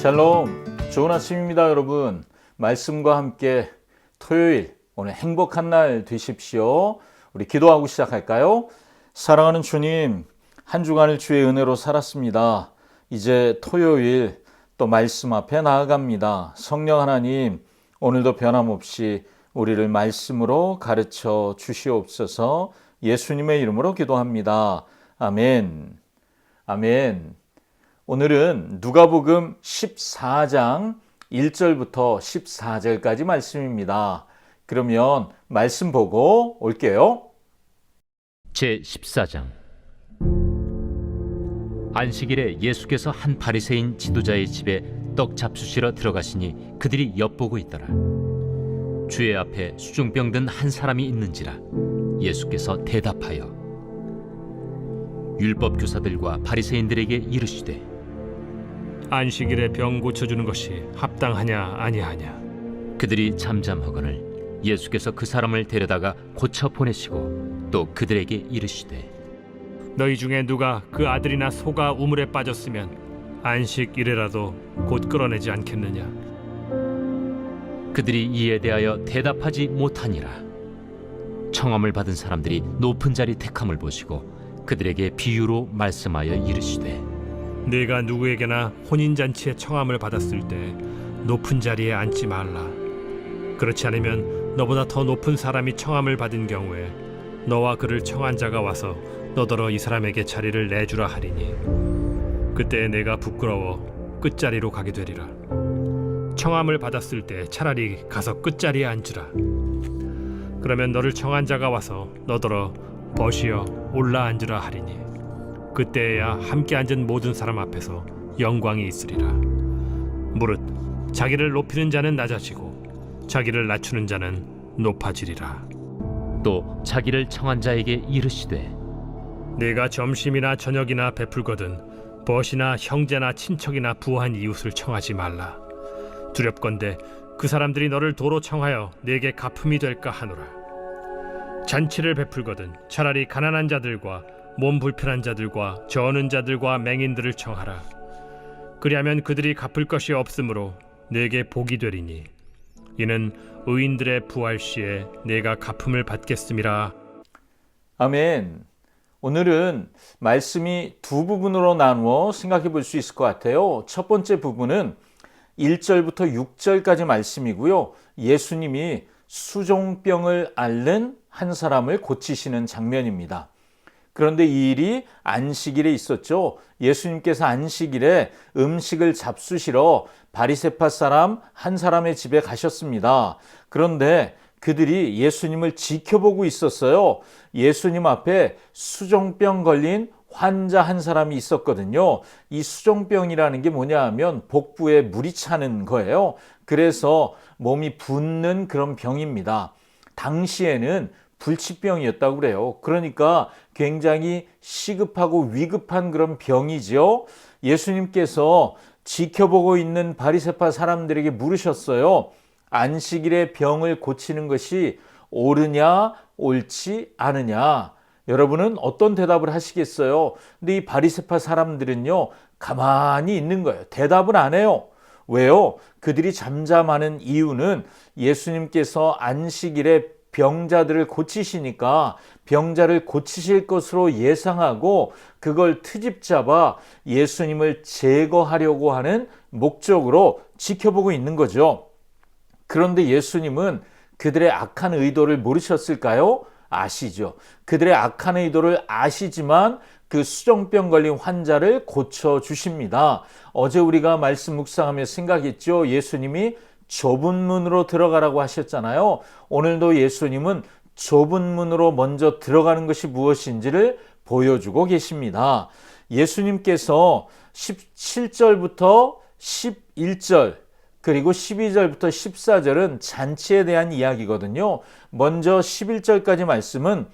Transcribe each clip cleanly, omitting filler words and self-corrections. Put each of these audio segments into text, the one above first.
샬롬, 좋은 아침입니다 여러분. 말씀과 함께 토요일, 오늘 행복한 날 되십시오. 우리 기도하고 시작할까요? 사랑하는 주님, 한 주간을 주의 은혜로 살았습니다. 이제 토요일 또 말씀 앞에 나아갑니다. 성령 하나님, 오늘도 변함없이 우리를 말씀으로 가르쳐 주시옵소서. 예수님의 이름으로 기도합니다. 아멘. 아멘. 오늘은 누가복음 14장 1절부터 14절까지 말씀입니다. 그러면 말씀 보고 올게요. 제14장. 안식일에 예수께서 한 바리새인 지도자의 집에 떡 잡수시러 들어가시니 그들이 엿보고 있더라. 주의 앞에 수중병 든 한 사람이 있는지라. 예수께서 대답하여 율법 교사들과 바리새인들에게 이르시되 안식일에 병 고쳐주는 것이 합당하냐 아니하냐. 그들이 잠잠하거늘 예수께서 그 사람을 데려다가 고쳐 보내시고 또 그들에게 이르시되 너희 중에 누가 그 아들이나 소가 우물에 빠졌으면 안식일에라도 곧 끌어내지 않겠느냐. 그들이 이에 대하여 대답하지 못하니라. 청함을 받은 사람들이 높은 자리 택함을 보시고 그들에게 비유로 말씀하여 이르시되 네가 누구에게나 혼인잔치에 청함을 받았을 때 높은 자리에 앉지 말라. 그렇지 않으면 너보다 더 높은 사람이 청함을 받은 경우에 너와 그를 청한 자가 와서 너더러 이 사람에게 자리를 내주라 하리니 그때 내가 부끄러워 끝자리로 가게 되리라. 청함을 받았을 때 차라리 가서 끝자리에 앉으라. 그러면 너를 청한 자가 와서 너더러 벗이여 올라 앉으라 하리니 그때야 함께 앉은 모든 사람 앞에서 영광이 있으리라. 무릇 자기를 높이는 자는 낮아지고 자기를 낮추는 자는 높아지리라. 또 자기를 청한 자에게 이르시되 네가 점심이나 저녁이나 베풀거든 벗이나 형제나 친척이나 부한 이웃을 청하지 말라. 두렵건대 그 사람들이 너를 도로 청하여 네게 갚음이 될까 하노라. 잔치를 베풀거든 차라리 가난한 자들과 몸 불편한 자들과 저는 자들과 맹인들을 청하라. 그리하면 그들이 갚을 것이 없으므로 네게 복이 되리니 이는 의인들의 부활 시에 네가 갚음을 받겠음이라. 아멘. 오늘은 말씀이 두 부분으로 나누어 생각해 볼 수 있을 것 같아요. 첫 번째 부분은 1절부터 6절까지 말씀이고요. 예수님이 수종병을 앓는 한 사람을 고치시는 장면입니다. 그런데 이 일이 안식일에 있었죠. 예수님께서 안식일에 음식을 잡수시러 바리새파 사람 한 사람의 집에 가셨습니다. 그런데 그들이 예수님을 지켜보고 있었어요. 예수님 앞에 수종병 걸린 환자 한 사람이 있었거든요. 이 수종병이라는 게 뭐냐 하면 복부에 물이 차는 거예요. 그래서 몸이 붓는 그런 병입니다. 당시에는 불치병이었다고 그래요. 그러니까 굉장히 시급하고 위급한 그런 병이죠. 예수님께서 지켜보고 있는 바리새파 사람들에게 물으셨어요. 안식일에 병을 고치는 것이 옳으냐 옳지 않으냐. 여러분은 어떤 대답을 하시겠어요? 근데 이 바리새파 사람들은요, 가만히 있는 거예요. 대답을 안 해요. 왜요? 그들이 잠잠하는 이유는 예수님께서 안식일에 병자들을 고치시니까 병자를 고치실 것으로 예상하고 그걸 트집 잡아 예수님을 제거하려고 하는 목적으로 지켜보고 있는 거죠. 그런데 예수님은 그들의 악한 의도를 모르셨을까요? 아시죠. 그들의 악한 의도를 아시지만 그 수종병 걸린 환자를 고쳐주십니다. 어제 우리가 말씀 묵상하며 생각했죠. 예수님이 좁은 문으로 들어가라고 하셨잖아요. 오늘도 예수님은 좁은 문으로 먼저 들어가는 것이 무엇인지를 보여주고 계십니다. 예수님께서 17절부터 11절 그리고 12절부터 14절은 잔치에 대한 이야기거든요. 먼저 11절까지 말씀은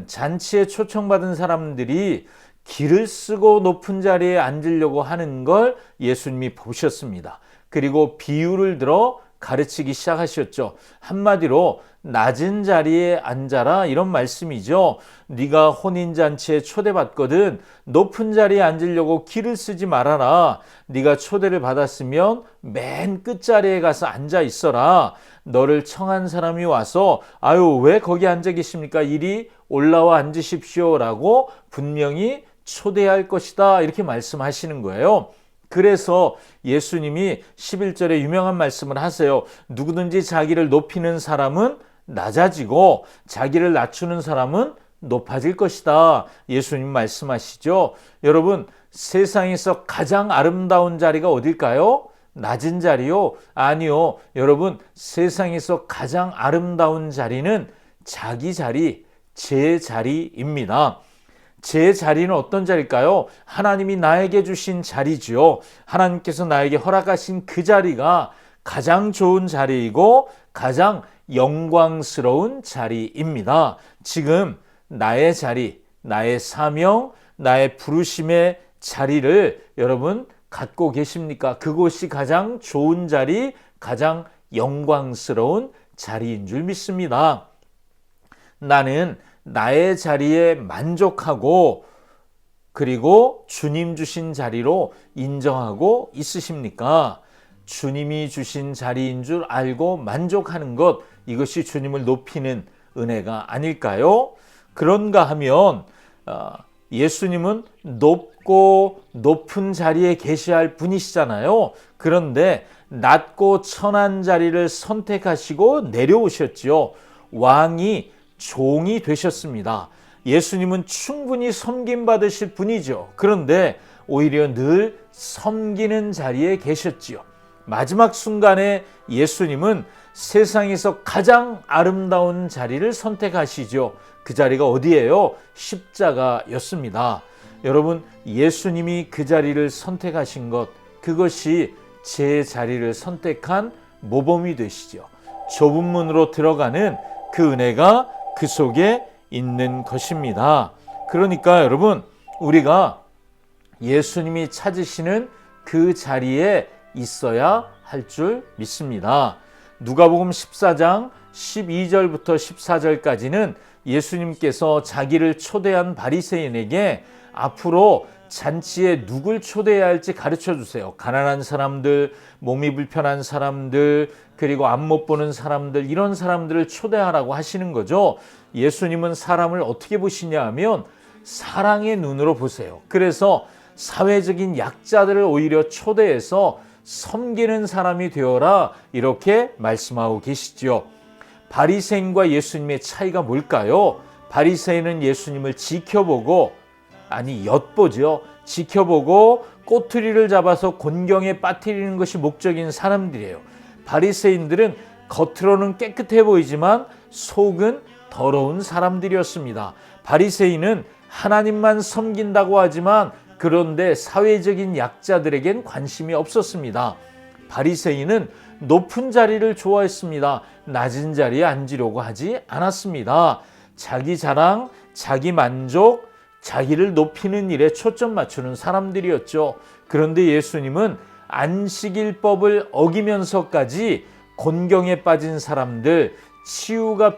잔치에 초청받은 사람들이 길을 쓰고 높은 자리에 앉으려고 하는 걸 예수님이 보셨습니다. 그리고 비유를 들어 가르치기 시작하셨죠. 한마디로 낮은 자리에 앉아라 이런 말씀이죠. 네가 혼인잔치에 초대받거든 높은 자리에 앉으려고 기를 쓰지 말아라. 네가 초대를 받았으면 맨 끝자리에 가서 앉아 있어라. 너를 청한 사람이 와서 아유 왜 거기 앉아 계십니까? 이리 올라와 앉으십시오 라고 분명히 초대할 것이다 이렇게 말씀하시는 거예요. 그래서 예수님이 11절에 유명한 말씀을 하세요. 누구든지 자기를 높이는 사람은 낮아지고 자기를 낮추는 사람은 높아질 것이다. 예수님 말씀하시죠. 여러분 세상에서 가장 아름다운 자리가 어딜까요? 낮은 자리요? 아니요. 여러분 세상에서 가장 아름다운 자리는 자기 자리, 제 자리입니다. 제 자리는 어떤 자리일까요? 하나님이 나에게 주신 자리지요. 하나님께서 나에게 허락하신 그 자리가 가장 좋은 자리이고 가장 영광스러운 자리입니다. 지금 나의 자리, 나의 사명, 나의 부르심의 자리를 여러분 갖고 계십니까? 그곳이 가장 좋은 자리, 가장 영광스러운 자리인 줄 믿습니다. 나는 나의 자리에 만족하고 그리고 주님 주신 자리로 인정하고 있으십니까? 주님이 주신 자리인 줄 알고 만족하는 것, 이것이 주님을 높이는 은혜가 아닐까요? 그런가 하면 예수님은 높고 높은 자리에 계셔야 분이시잖아요. 그런데 낮고 천한 자리를 선택하시고 내려오셨죠. 왕이 종이 되셨습니다. 예수님은 충분히 섬김받으실 분이죠. 그런데 오히려 늘 섬기는 자리에 계셨지요. 마지막 순간에 예수님은 세상에서 가장 아름다운 자리를 선택하시죠. 그 자리가 어디예요? 십자가였습니다. 여러분, 예수님이 그 자리를 선택하신 것, 그것이 제 자리를 선택한 모범이 되시죠. 좁은 문으로 들어가는 그 은혜가 그 속에 있는 것입니다. 그러니까 여러분, 우리가 예수님이 찾으시는 그 자리에 있어야 할 줄 믿습니다. 누가복음 14장 12절부터 14절까지는 예수님께서 자기를 초대한 바리새인에게 앞으로 잔치에 누굴 초대해야 할지 가르쳐 주세요. 가난한 사람들, 몸이 불편한 사람들, 그리고 앞 못 보는 사람들, 이런 사람들을 초대하라고 하시는 거죠. 예수님은 사람을 어떻게 보시냐 하면 사랑의 눈으로 보세요. 그래서 사회적인 약자들을 오히려 초대해서 섬기는 사람이 되어라 이렇게 말씀하고 계시죠. 바리새인과 예수님의 차이가 뭘까요? 바리새인은 예수님을 지켜보고 엿보죠. 지켜보고 꼬투리를 잡아서 곤경에 빠뜨리는 것이 목적인 사람들이에요. 바리새인들은 겉으로는 깨끗해 보이지만 속은 더러운 사람들이었습니다. 바리새인은 하나님만 섬긴다고 하지만 그런데 사회적인 약자들에겐 관심이 없었습니다. 바리새인은 높은 자리를 좋아했습니다. 낮은 자리에 앉으려고 하지 않았습니다. 자기 자랑, 자기 만족, 자기를 높이는 일에 초점 맞추는 사람들이었죠. 그런데 예수님은 안식일법을 어기면서까지 곤경에 빠진 사람들, 치유가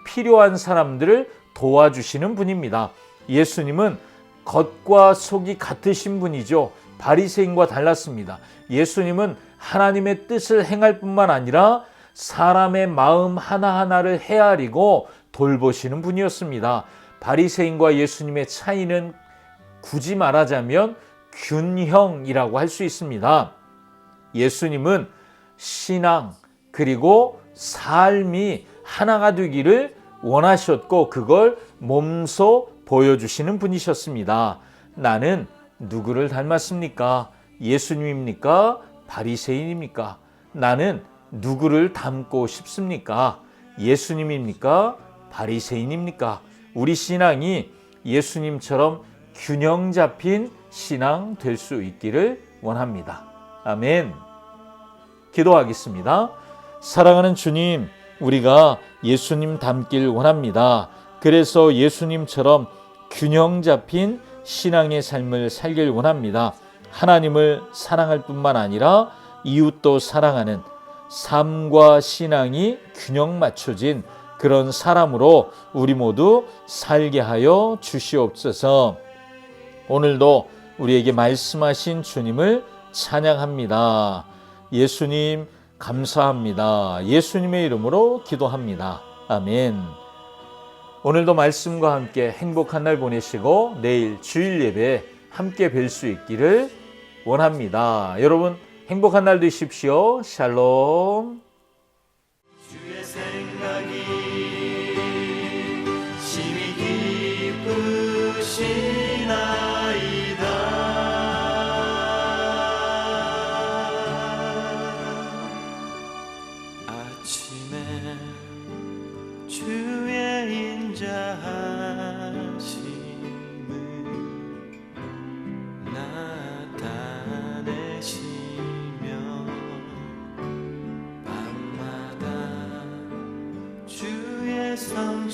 필요한 사람들을 도와주시는 분입니다. 예수님은 겉과 속이 같으신 분이죠. 바리새인과 달랐습니다. 예수님은 하나님의 뜻을 행할 뿐만 아니라 사람의 마음 하나하나를 헤아리고 돌보시는 분이었습니다. 바리새인과 예수님의 차이는 굳이 말하자면 균형이라고 할 수 있습니다. 예수님은 신앙 그리고 삶이 하나가 되기를 원하셨고 그걸 몸소 보여주시는 분이셨습니다. 나는 누구를 닮았습니까? 예수님입니까? 바리새인입니까? 나는 누구를 닮고 싶습니까? 예수님입니까? 바리새인입니까? 우리 신앙이 예수님처럼 균형 잡힌 신앙 될 수 있기를 원합니다. 아멘. 기도하겠습니다. 사랑하는 주님, 우리가 예수님 닮길 원합니다. 그래서 예수님처럼 균형 잡힌 신앙의 삶을 살길 원합니다. 하나님을 사랑할 뿐만 아니라 이웃도 사랑하는 삶과 신앙이 균형 맞춰진 그런 사람으로 우리 모두 살게 하여 주시옵소서. 오늘도 우리에게 말씀하신 주님을 찬양합니다. 예수님 감사합니다. 예수님의 이름으로 기도합니다. 아멘. 오늘도 말씀과 함께 행복한 날 보내시고 내일 주일 예배 함께 뵐 수 있기를 원합니다. 여러분 행복한 날 되십시오. 샬롬. 주의 생각이 심히 기쁘시나이다. 아침에 주의 인자하심을 나타내시며 밤마다 주의 성실하심을